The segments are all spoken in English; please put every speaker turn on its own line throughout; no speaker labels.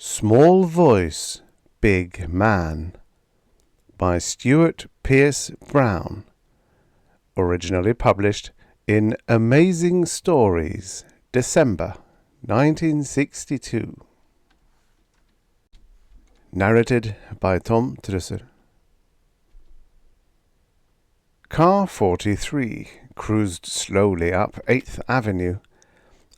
Small Voice, Big Man by Stewart Pierce Brown. Originally published in Amazing Stories, December 1962. Narrated by Tom Trussel. Car 43 cruised slowly up 8th Avenue.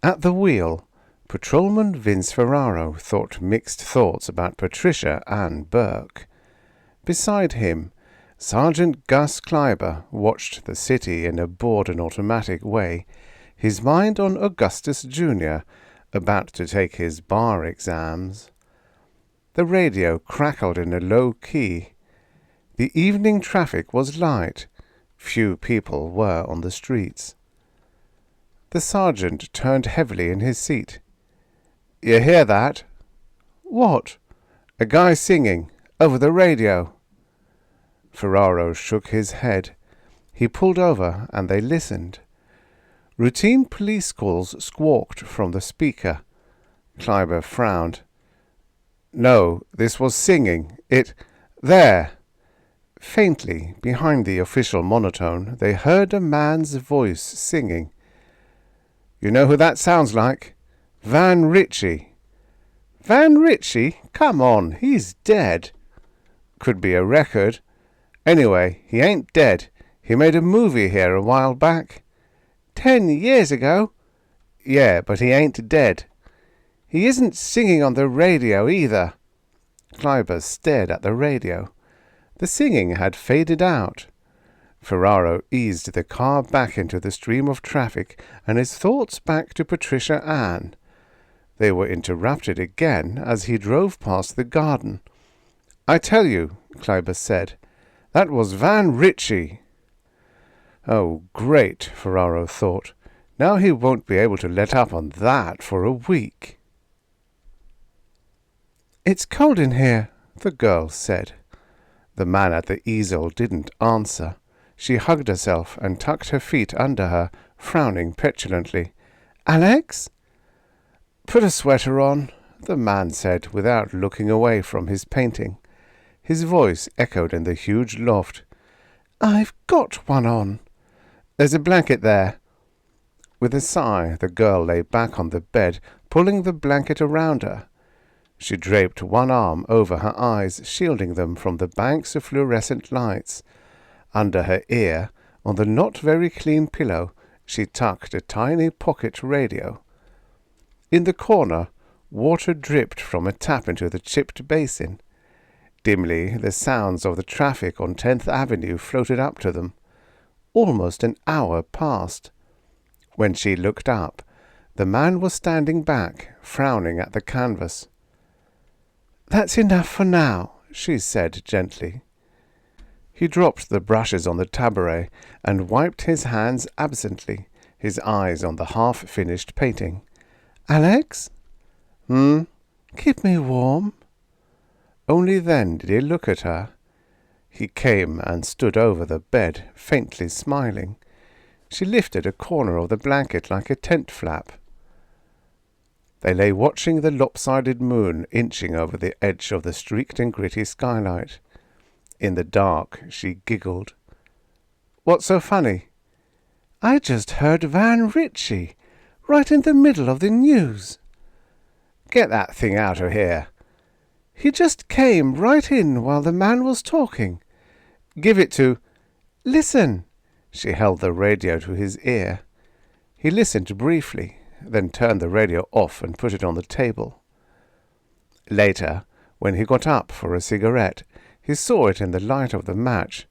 At the wheel, Patrolman Vince Ferraro thought mixed thoughts about Patricia Ann Burke. Beside him, Sergeant Gus Kleiber watched the city in a bored and automatic way, his mind on Augustus Jr., about to take his bar exams. The radio crackled in a low key. The evening traffic was light. Few people were on the streets. The sergeant turned heavily in his seat. "You hear that?" "What?" "A guy singing, over the radio." Ferraro shook his head. He pulled over and they listened. Routine police calls squawked from the speaker. Kleiber frowned. "No, this was singing. There!" Faintly, behind the official monotone, they heard a man's voice singing. "You know who that sounds like? Van Richie." "Van Richie? Come on, he's dead." "Could be a record. Anyway, he ain't dead. He made a movie here a while back." 10 years ago?" "Yeah, but he ain't dead." "He isn't singing on the radio either." Kleiber stared at the radio. The singing had faded out. Ferraro eased the car back into the stream of traffic and his thoughts back to Patricia Ann. They were interrupted again as he drove past the garden. "I tell you," Kleiber said, "that was Van Richie." Oh, great, Ferraro thought. Now he won't be able to let up on that for a week. "It's cold in here," the girl said. The man at the easel didn't answer. She hugged herself and tucked her feet under her, frowning petulantly. "Alex?" "Put a sweater on," the man said, without looking away from his painting. His voice echoed in the huge loft. "I've got one on." "There's a blanket there." With a sigh, the girl lay back on the bed, pulling the blanket around her. She draped one arm over her eyes, shielding them from the banks of fluorescent lights. Under her ear, on the not very clean pillow, she tucked a tiny pocket radio. In the corner, water dripped from a tap into the chipped basin. Dimly, the sounds of the traffic on 10th Avenue floated up to them. Almost an hour passed. When she looked up, the man was standing back, frowning at the canvas. "That's enough for now," she said gently. He dropped the brushes on the tabouret and wiped his hands absently, his eyes on the half-finished painting. "Alex?" "Keep me warm." Only then did he look at her. He came and stood over the bed, faintly smiling. She lifted a corner of the blanket like a tent flap. They lay watching the lopsided moon inching over the edge of the streaked and gritty skylight. In the dark, she giggled. "What's so funny?" "I just heard Van Richie, right in the middle of the news." "Get that thing out of here." "He just came right in while the man was talking." "Give it to—" "Listen." She held the radio to his ear. He listened briefly, then turned the radio off and put it on the table. Later, when he got up for a cigarette, he saw it in the light of the match.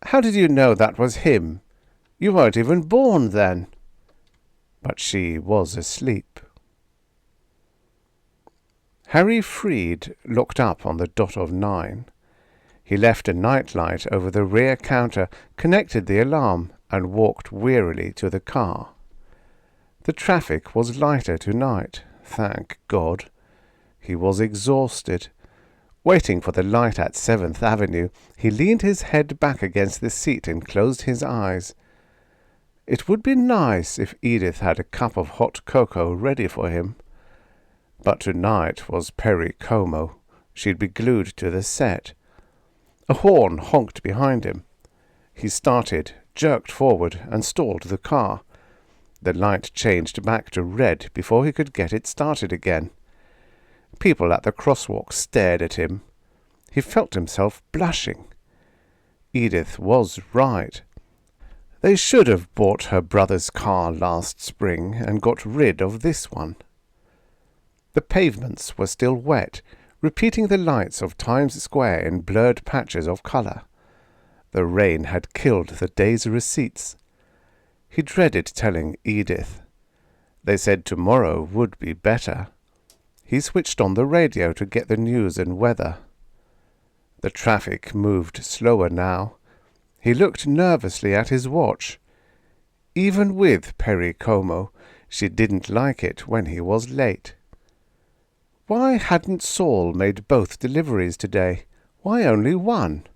"How did you know that was him? You weren't even born then." But she was asleep. Harry Freed looked up on the dot of 9. He left a nightlight over the rear counter, connected the alarm, and walked wearily to the car. The traffic was lighter tonight, thank God. He was exhausted. Waiting for the light at 7th Avenue, he leaned his head back against the seat and closed his eyes. It would be nice if Edith had a cup of hot cocoa ready for him. But tonight was Perry Como. She'd be glued to the set. A horn honked behind him. He started, jerked forward, and stalled the car. The light changed back to red before he could get it started again. People at the crosswalk stared at him. He felt himself blushing. Edith was right. They should have bought her brother's car last spring and got rid of this one. The pavements were still wet, repeating the lights of Times Square in blurred patches of colour. The rain had killed the day's receipts. He dreaded telling Edith. They said tomorrow would be better. He switched on the radio to get the news and weather. The traffic moved slower now. He looked nervously at his watch. Even with Perry Como, she didn't like it when he was late. Why hadn't Saul made both deliveries today? Why only one?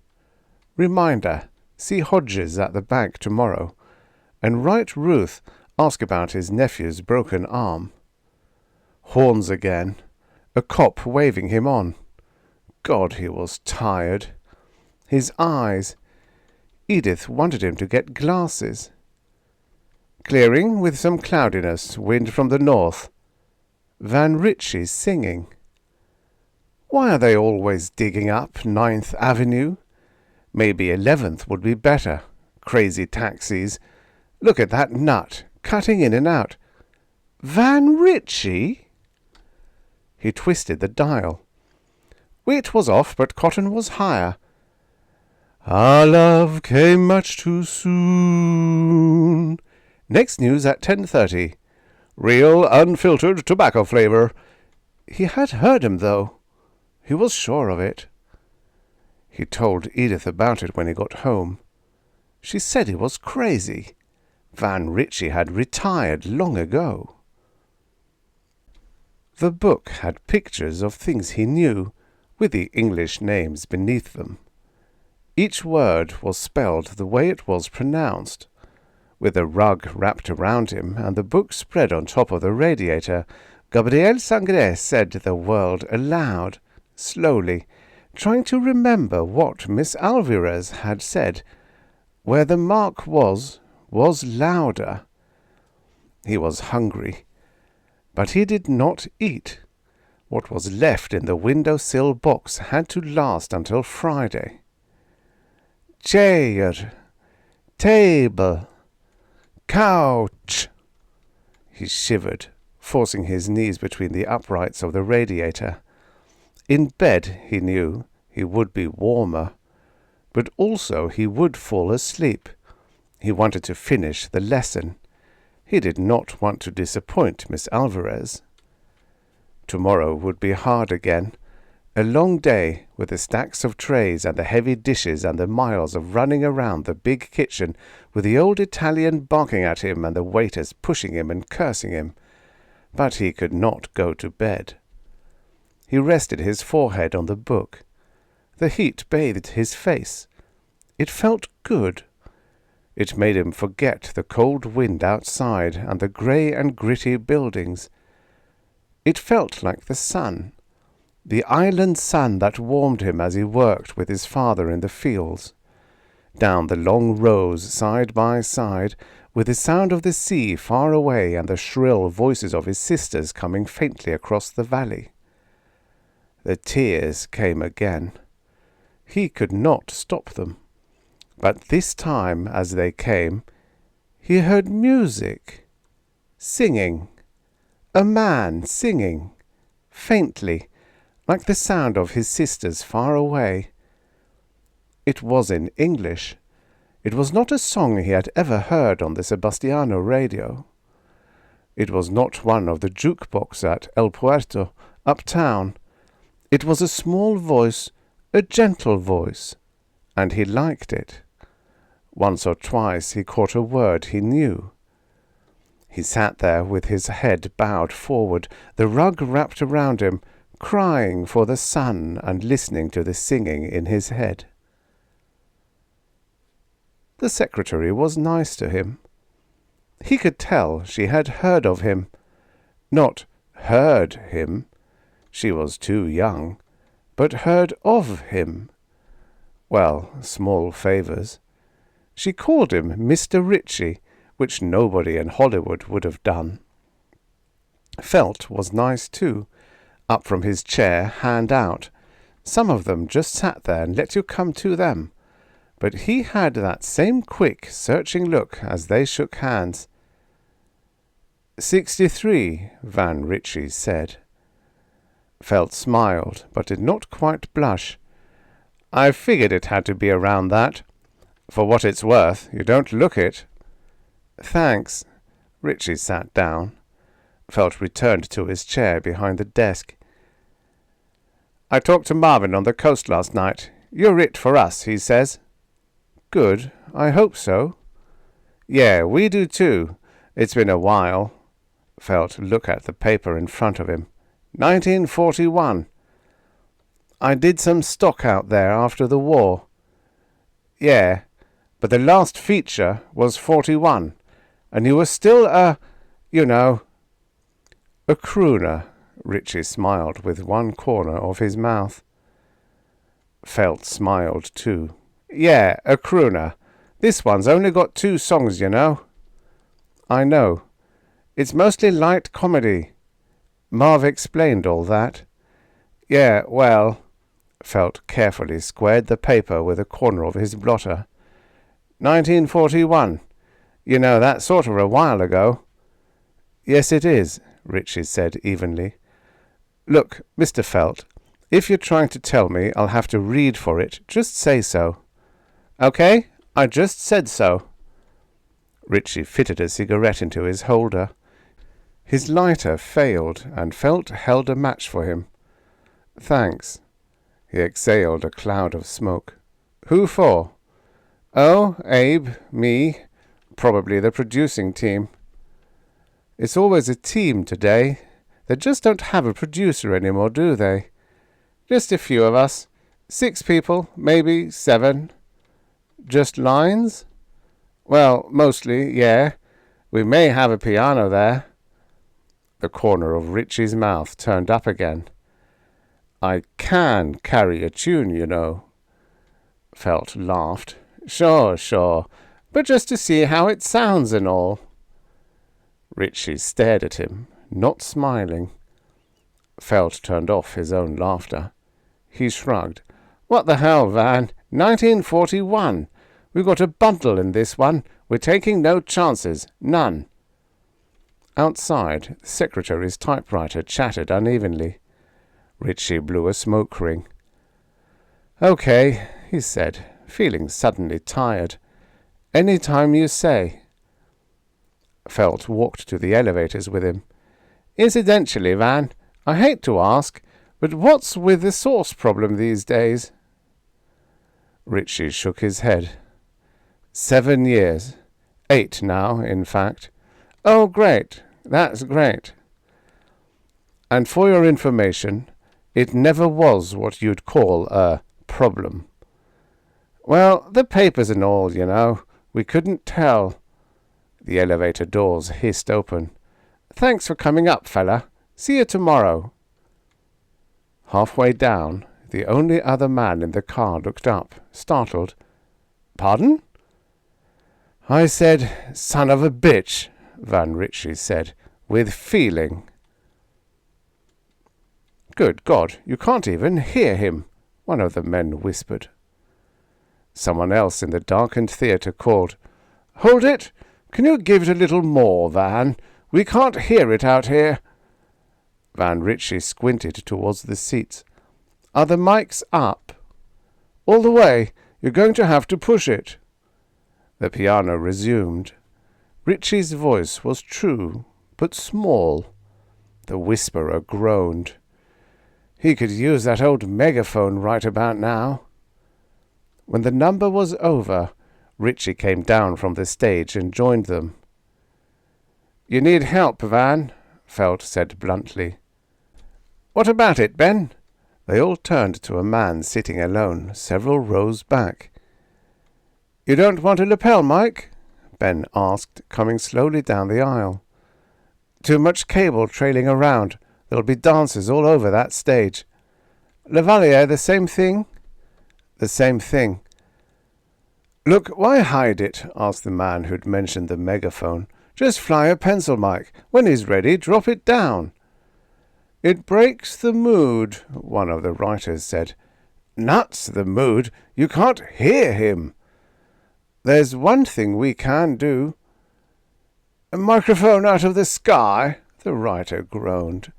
Reminder, see Hodges at the bank tomorrow, and write Ruth, ask about his nephew's broken arm. Horns again. A cop waving him on. God, he was tired. His eyes. Edith wanted him to get glasses. Clearing with some cloudiness, wind from the north. Van Richie singing. Why are they always digging up 9th Avenue? Maybe 11th would be better. Crazy taxis. Look at that nut, cutting in and out. Van Richie? He twisted the dial. Wheat was off, but cotton was higher. Our love came much too soon. Next news at 10:30. Real, unfiltered tobacco flavour. He had heard him, though. He was sure of it. He told Edith about it when he got home. She said he was crazy. Van Richie had retired long ago. The book had pictures of things he knew, with the English names beneath them. Each word was spelled the way it was pronounced. With a rug wrapped around him and the book spread on top of the radiator, Gabriel Sangre said the word aloud, slowly, trying to remember what Miss Alvarez had said. Where the mark was louder. He was hungry, but he did not eat. What was left in the window-sill box had to last until Friday. Chair, table, couch. He shivered, forcing his knees between the uprights of the radiator. In bed, he knew, he would be warmer, but also he would fall asleep. He wanted to finish the lesson. He did not want to disappoint Miss Alvarez. Tomorrow would be hard again. A long day, with the stacks of trays and the heavy dishes and the miles of running around the big kitchen, with the old Italian barking at him and the waiters pushing him and cursing him. But he could not go to bed. He rested his forehead on the book. The heat bathed his face. It felt good. It made him forget the cold wind outside and the grey and gritty buildings. It felt like the sun. The island sun that warmed him as he worked with his father in the fields. Down the long rows, side by side, with the sound of the sea far away and the shrill voices of his sisters coming faintly across the valley. The tears came again. He could not stop them. But this time, as they came, he heard music. Singing. A man singing. Faintly, like the sound of his sisters far away. It was in English. It was not a song he had ever heard on the Sebastiano radio. It was not one of the jukebox at El Puerto, uptown. It was a small voice, a gentle voice, and he liked it. Once or twice he caught a word he knew. He sat there with his head bowed forward, the rug wrapped around him, crying for the sun and listening to the singing in his head. The secretary was nice to him. He could tell she had heard of him. Not heard him, She was too young, but heard of him. Well, small favours. She called him Mr. Richie, which nobody in Hollywood would have done. Felt was nice too, up from his chair, hand out. Some of them just sat there and let you come to them. But he had that same quick, searching look as they shook hands. 63, Van Richie said. Felt smiled, but did not quite blush. I figured it had to be around that. For what it's worth, you don't look it. Thanks. Richie sat down. Felt returned to his chair behind the desk. I talked to Marvin on the coast last night. You're it for us, he says. Good. I hope so. Yeah, we do too. It's been a while. Felt look at the paper in front of him. 1941. I did some stock out there after the war. Yeah, but the last feature was 41, and you were still a crooner. Richie smiled with one corner of his mouth. Felt smiled too. Yeah, a crooner. This one's only got 2 songs, you know. I know. It's mostly light comedy. Marv explained all that. Yeah, well... Felt carefully squared the paper with a corner of his blotter. 1941. You know, that's sort of a while ago. Yes, it is, Richie said evenly. Look, Mr. Felt, if you're trying to tell me I'll have to read for it, just say so. Okay, I just said so. Richie fitted a cigarette into his holder. His lighter failed, and Felt held a match for him. Thanks. He exhaled a cloud of smoke. Who for? Oh, Abe, me, probably the producing team. It's always a team today. They just don't have a producer anymore, do they? Just a few of us. 6 people, maybe 7. Just lines? Well, mostly, yeah. We may have a piano there. The corner of Richie's mouth turned up again. I can carry a tune, you know. Felt laughed. Sure, but just to see how it sounds and all. Richie stared at him, not smiling. Felt turned off his own laughter. He shrugged. What the hell, Van? 1941. We've got a bundle in this one. We're taking no chances. None. Outside, the secretary's typewriter chattered unevenly. Richie blew a smoke ring. Okay, he said, feeling suddenly tired. Any time you say. Felt walked to the elevators with him. Incidentally, Van, I hate to ask, but what's with the sauce problem these days? Richie shook his head. 7 years. 8 now, in fact. Oh, great. That's great. And for your information, it never was what you'd call a problem. Well, the papers and all, you know. We couldn't tell. The elevator doors hissed open. Thanks for coming up, fella. See you tomorrow. Halfway down, the only other man in the car looked up, startled. Pardon? I said, son of a bitch, Van Richie said, with feeling. Good God, you can't even hear him, one of the men whispered. Someone else in the darkened theatre called, Hold it! Can you give it a little more, Van? We can't hear it out here. Van Richie squinted towards the seats. Are the mics up? All the way. You're going to have to push it. The piano resumed. Richie's voice was true, but small. The whisperer groaned. He could use that old megaphone right about now. When the number was over, Richie came down from the stage and joined them. You need help, Van, Felt said bluntly. What about it, Ben? They all turned to a man sitting alone, several rows back. You don't want a lapel, Mike? Ben asked, coming slowly down the aisle. Too much cable trailing around. There'll be dancers all over that stage. Lavalier, the same thing? The same thing. Look, why hide it? Asked the man who'd mentioned the megaphone. Just fly a pencil mic. When he's ready, drop it down. It breaks the mood, one of the writers said. Nuts, the mood. You can't hear him. There's one thing we can do. A microphone out of the sky, the writer groaned.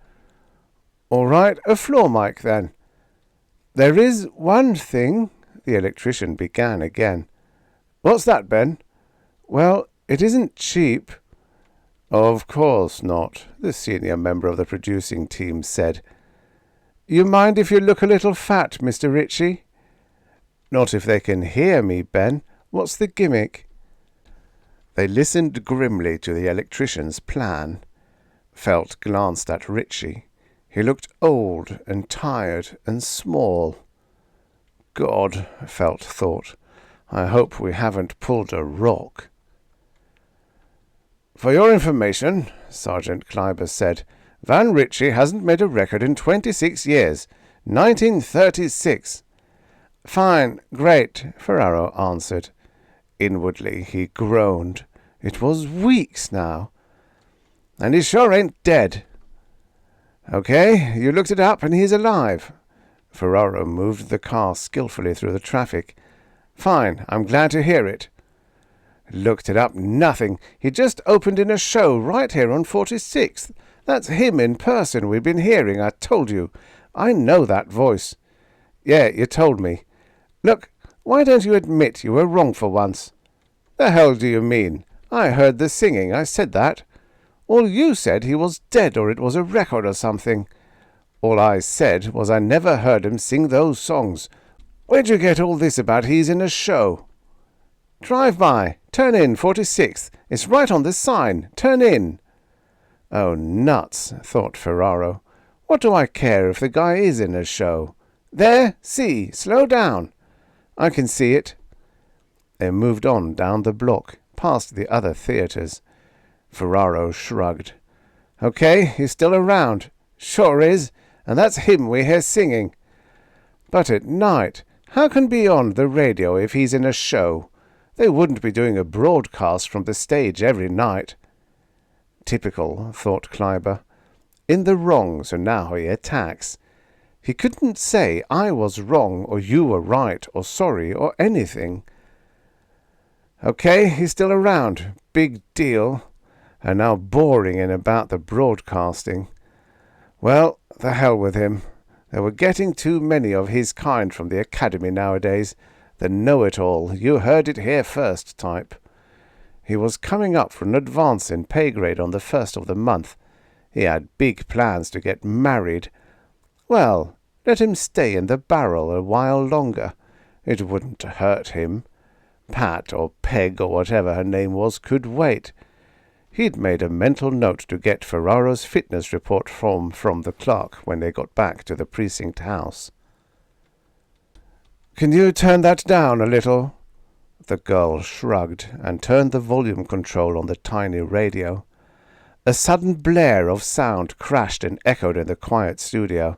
All right, a floor mic then. There is one thing, the electrician began again. What's that, Ben? Well, it isn't cheap. Of course not, the senior member of the producing team said. You mind if you look a little fat, Mr. Richie? Not if they can hear me, Ben. What's the gimmick? They listened grimly to the electrician's plan. Felt glanced at Richie. He looked old and tired and small. God, Felt thought, I hope we haven't pulled a rock. For your information, Sergeant Kleiber said, Van Richie hasn't made a record in 26 years. 1936. Fine, great, Ferraro answered. Inwardly he groaned. It was weeks now. And he sure ain't dead. Okay, you looked it up and he's alive. Ferraro moved the car skillfully through the traffic. Fine, I'm glad to hear it. Looked it up, nothing. He just opened in a show right here on 46th. That's him in person we've been hearing, I told you. I know that voice. Yeah, you told me. Look, why don't you admit you were wrong for once? The hell do you mean? I heard the singing, I said that. All you said he was dead or it was a record or something. All I said was I never heard him sing those songs. Where'd you get all this about he's in a show? Drive by. Turn in, 46th. It's right on the sign. Turn in. Oh, nuts, thought Ferraro. What do I care if the guy is in a show? There, see, slow down. I can see it. They moved on down the block, past the other theatres. Ferraro shrugged. Okay, he's still around. Sure is, and that's him we hear singing. But at night, how can be on the radio if he's in a show? They wouldn't be doing a broadcast from the stage every night. Typical, thought Kleiber. In the wrong, so now he attacks. He couldn't say I was wrong or you were right or sorry or anything. Okay, he's still around. Big deal. And now boring in about the broadcasting. Well, the hell with him. There were getting too many of his kind from the academy nowadays. The know-it-all, you heard it here first type. He was coming up for an advance in pay grade on the 1st of the month. He had big plans to get married. Well, let him stay in the barrel a while longer. It wouldn't hurt him. Pat or Peg or whatever her name was could wait. He'd made a mental note to get Ferraro's fitness report from the clerk when they got back to the precinct house. Can you turn that down a little? The girl shrugged and turned the volume control on the tiny radio. A sudden blare of sound crashed and echoed in the quiet studio.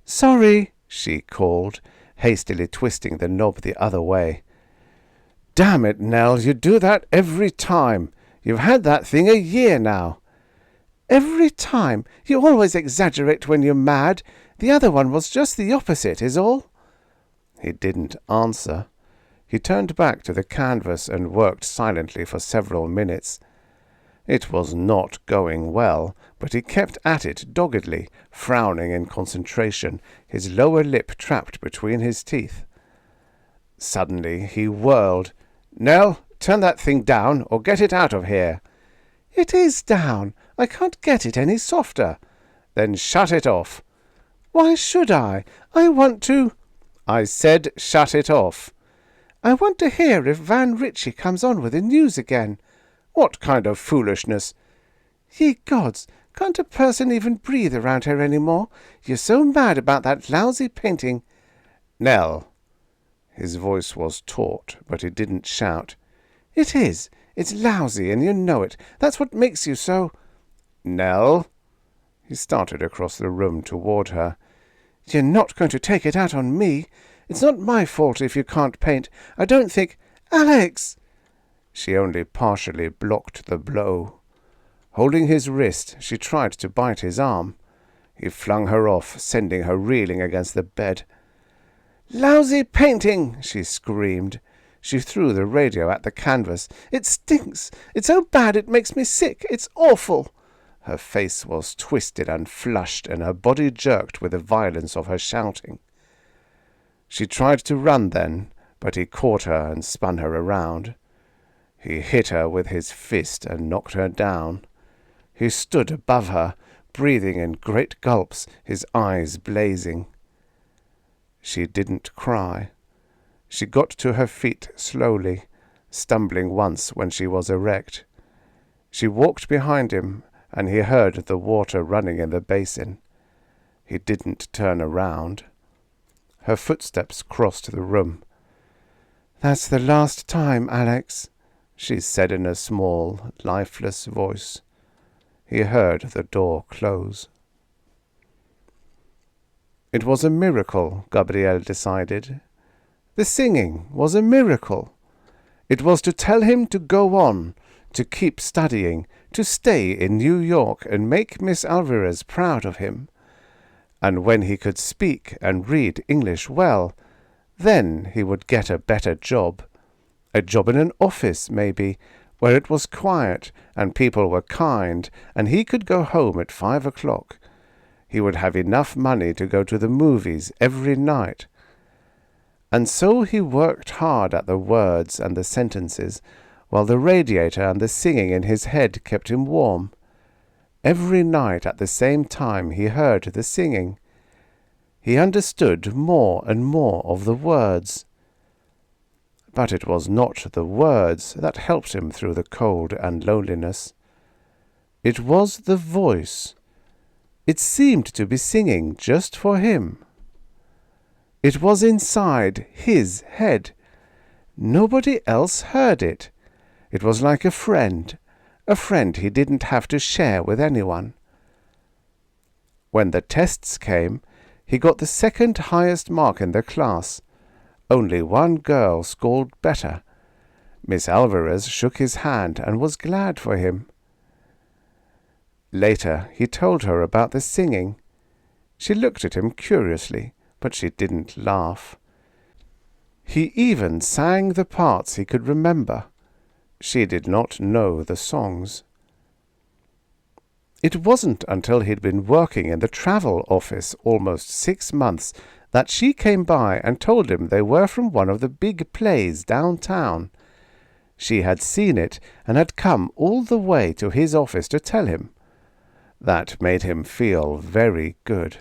Sorry, she called, hastily twisting the knob the other way. Damn it, Nell, you do that every time. You've had that thing a year now. Every time? You always exaggerate when you're mad. The other one was just the opposite, is all. He didn't answer. He turned back to the canvas and worked silently for several minutes. It was not going well, but he kept at it doggedly, frowning in concentration, his lower lip trapped between his teeth. Suddenly he whirled. Nell, turn that thing down, or get it out of here. It is down. I can't get it any softer. Then shut it off. Why should I? I want to... I said shut it off. I want to hear if Van Richie comes on with the news again. What kind of foolishness? Ye gods, can't a person even breathe around here any more? You're so mad about that lousy painting. Nell. His voice was taut, but he didn't shout. It is. It's lousy, and you know it. That's what makes you so... Nell. He started across the room toward her. "You're not going to take it out on me. It's not my fault if you can't paint. I don't think— Alex!" She only partially blocked the blow. Holding his wrist, she tried to bite his arm. He flung her off, sending her reeling against the bed. "Lousy painting!" she screamed. She threw the radio at the canvas. "It stinks! It's so bad it makes me sick! It's awful!" Her face was twisted and flushed, and her body jerked with the violence of her shouting. She tried to run then, but he caught her and spun her around. He hit her with his fist and knocked her down. He stood above her, breathing in great gulps, his eyes blazing. She didn't cry. She got to her feet slowly, stumbling once when she was erect. She walked behind him, and he heard the water running in the basin. He didn't turn around. Her footsteps crossed the room. "That's the last time, Alex," she said in a small, lifeless voice. He heard the door close. It was a miracle, Gabrielle decided. The singing was a miracle. It was to tell him to go on, to keep studying, to stay in New York and make Miss Alvarez proud of him. And when he could speak and read English well, then he would get a better job. A job in an office, maybe, where it was quiet and people were kind, and he could go home at 5 o'clock. He would have enough money to go to the movies every night. And so he worked hard at the words and the sentences, while the radiator and the singing in his head kept him warm. Every night at the same time he heard the singing. He understood more and more of the words. But it was not the words that helped him through the cold and loneliness. It was the voice. It seemed to be singing just for him. It was inside his head. Nobody else heard it. It was like a friend he didn't have to share with anyone. When the tests came, he got the second highest mark in the class. Only one girl scored better. Miss Alvarez shook his hand and was glad for him. Later he told her about the singing. She looked at him curiously, but she didn't laugh. He even sang the parts he could remember. She did not know the songs. It wasn't until he'd been working in the travel office almost 6 months that she came by and told him they were from one of the big plays downtown. She had seen it and had come all the way to his office to tell him. That made him feel very good.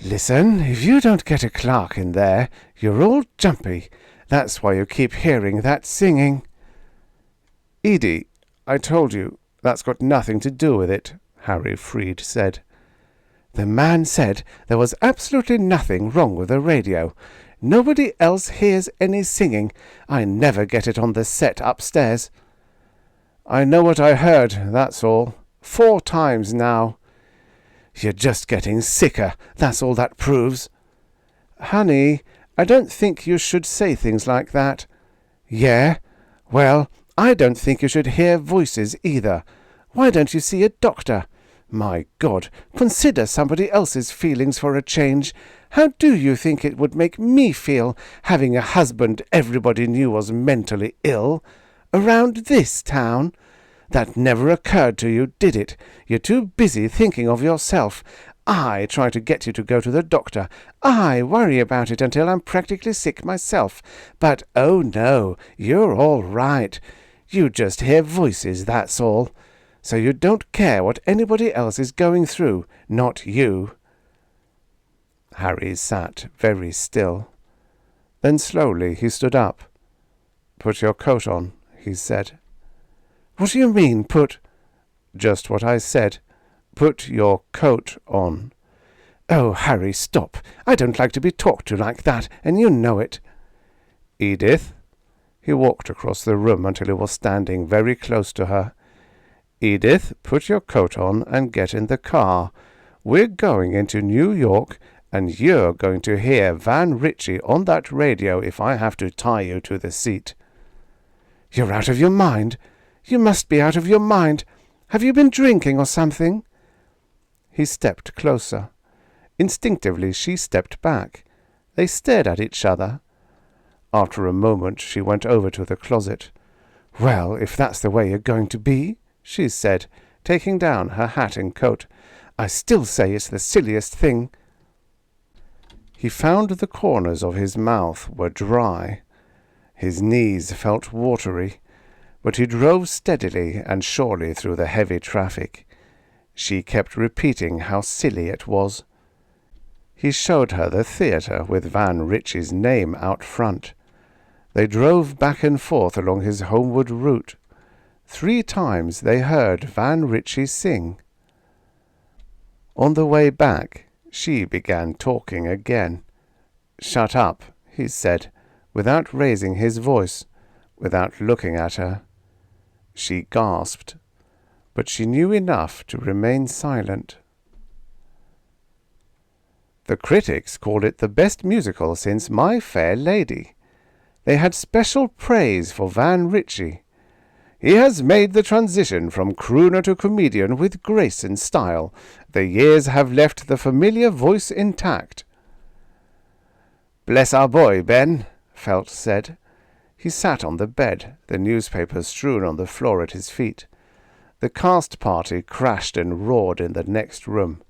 "Listen, if you don't get a clerk in there, you're all jumpy. That's why you keep hearing that singing." "Edie, I told you, that's got nothing to do with it," Harry Freed said. "The man said there was absolutely nothing wrong with the radio. Nobody else hears any singing. I never get it on the set upstairs." "I know what I heard, that's all. 4 times now." "You're just getting sicker, that's all that proves." "Honey, I don't think you should say things like that." "Yeah? Well, I don't think you should hear voices either. Why don't you see a doctor? My God, consider somebody else's feelings for a change. How do you think it would make me feel, having a husband everybody knew was mentally ill? Around this town? That never occurred to you, did it? You're too busy thinking of yourself. I try to get you to go to the doctor. I worry about it until I'm practically sick myself. But, oh no, you're all right. You just hear voices, that's all. So you don't care what anybody else is going through, not you." Harry sat very still. Then slowly he stood up. "Put your coat on," he said. "What do you mean, put—" "Just what I said. Put your coat on." "Oh, Harry, stop. I don't like to be talked to like that, and you know it." "Edith." He walked across the room until he was standing very close to her. Edith, put your coat on and get in the car. We're going into New York, and you're going to hear Van Richie on that radio if I have to tie you to the seat." "You're out of your mind. You must be out of your mind. Have you been drinking or something?" He stepped closer. Instinctively she stepped back. They stared at each other. After a moment she went over to the closet. "Well, if that's the way you're going to be," she said, taking down her hat and coat, "I still say it's the silliest thing." He found the corners of his mouth were dry. His knees felt watery, but he drove steadily and surely through the heavy traffic. She kept repeating how silly it was. He showed her the theatre with Van Richie's name out front. They drove back and forth along his homeward route. 3 times they heard Van Richie sing. On the way back, she began talking again. "Shut up," he said, without raising his voice, without looking at her. She gasped, but she knew enough to remain silent. The critics called it the best musical since My Fair Lady. They had special praise for Van Richie. "He has made the transition from crooner to comedian with grace and style. The years have left the familiar voice intact." "Bless our boy, Ben," Felt said. He sat on the bed, the newspapers strewn on the floor at his feet. The cast party crashed and roared in the next room.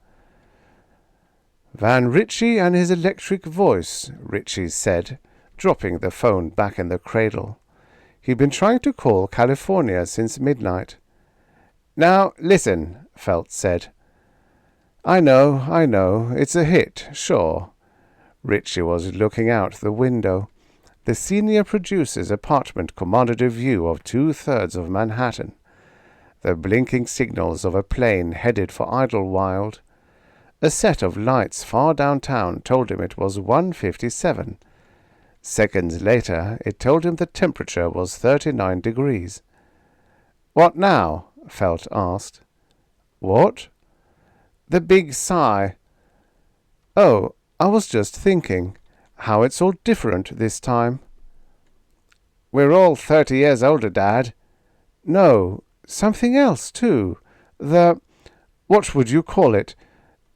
"Van Richie and his electric voice," Richie said, dropping the phone back in the cradle. He'd been trying to call California since midnight. "Now, listen," Felt said. I know, it's a hit, sure." Richie was looking out the window. The senior producer's apartment commanded a view of 2/3 of Manhattan. The blinking signals of a plane headed for Idlewild. A set of lights far downtown told him it was 1:57. Seconds later, it told him the temperature was 39 degrees. "What now?" Felt asked. "What?" "The big sigh." "Oh, I was just thinking how it's all different this time." "We're all 30 years older, Dad." "No, something else, too. What would you call it?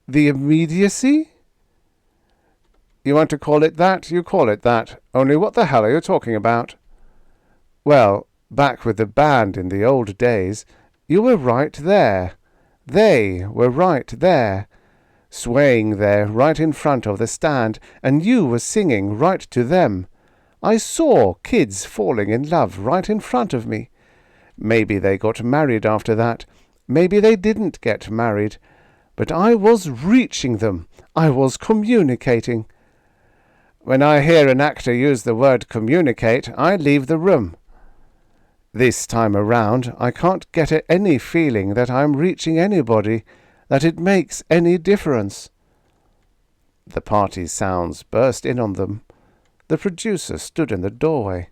The immediacy?" "You want to call it that? You call it that. Only what the hell are you talking about?" "Well, back with the band in the old days, you were right there. They were right there, swaying there right in front of the stand, and you were singing right to them. I saw kids falling in love right in front of me. Maybe they got married after that. Maybe they didn't get married. But I was reaching them. I was communicating. When I hear an actor use the word communicate, I leave the room. This time around, I can't get any feeling that I'm reaching anybody, that it makes any difference." The party sounds burst in on them. The producer stood in the doorway.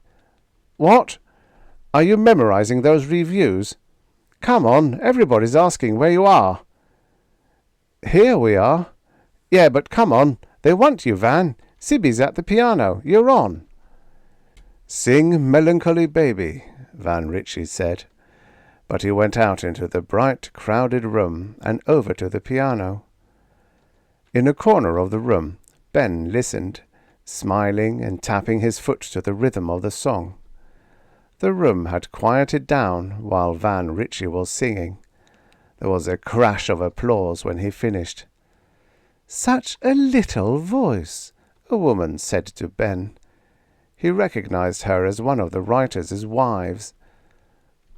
"What? Are you memorizing those reviews? Come on, everybody's asking where you are." "Here we are." "Yeah, but come on. They want you, Van. Sibby's at the piano. You're on." "Sing Melancholy Baby," Van Richie said. But he went out into the bright, crowded room and over to the piano. In a corner of the room, Ben listened, smiling and tapping his foot to the rhythm of the song. The room had quieted down while Van Richie was singing. There was a crash of applause when he finished. "Such a little voice," a woman said to Ben. He recognized her as one of the writers' wives.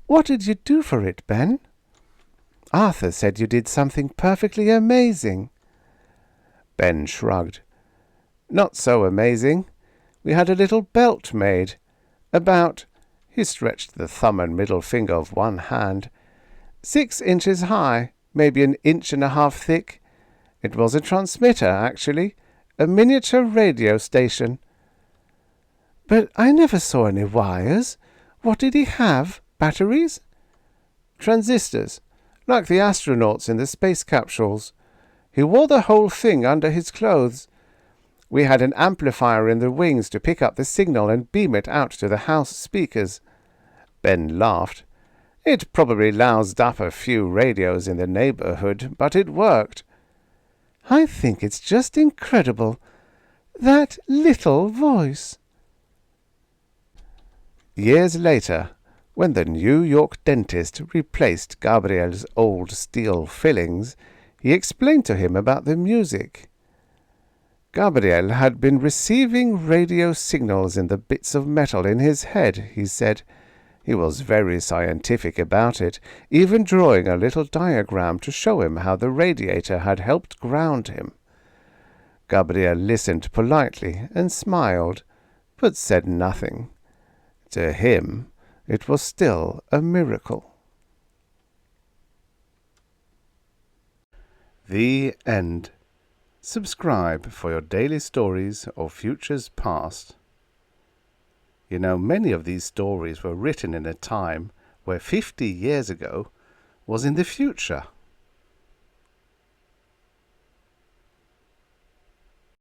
"What did you do for it, Ben?" "Arthur said you did something perfectly amazing." Ben shrugged. "Not so amazing. We had a little belt made. About," he stretched the thumb and middle finger of one hand, 6 inches high, maybe 1.5 inches thick. It was a transmitter, actually, a miniature radio station." "But I never saw any wires. What did he have? Batteries?" Transistors, like the astronauts in the space capsules. He wore the whole thing under his clothes. We had an amplifier in the wings to pick up the signal and beam it out to the house speakers. Ben laughed. It probably loused up a few radios in the neighborhood, but it worked. I think it's just incredible. That little voice. Years later, when the New York dentist replaced Gabriel's old steel fillings, he explained to him about the music. Gabriel had been receiving radio signals in the bits of metal in his head, he said. He was very scientific about it, even drawing a little diagram to show him how the radiator had helped ground him. Gabriel listened politely and smiled, but said nothing. To him, it was still a miracle. The end. Subscribe for your daily stories of futures past. You know, many of these stories were written in a time where 50 years ago was in the future.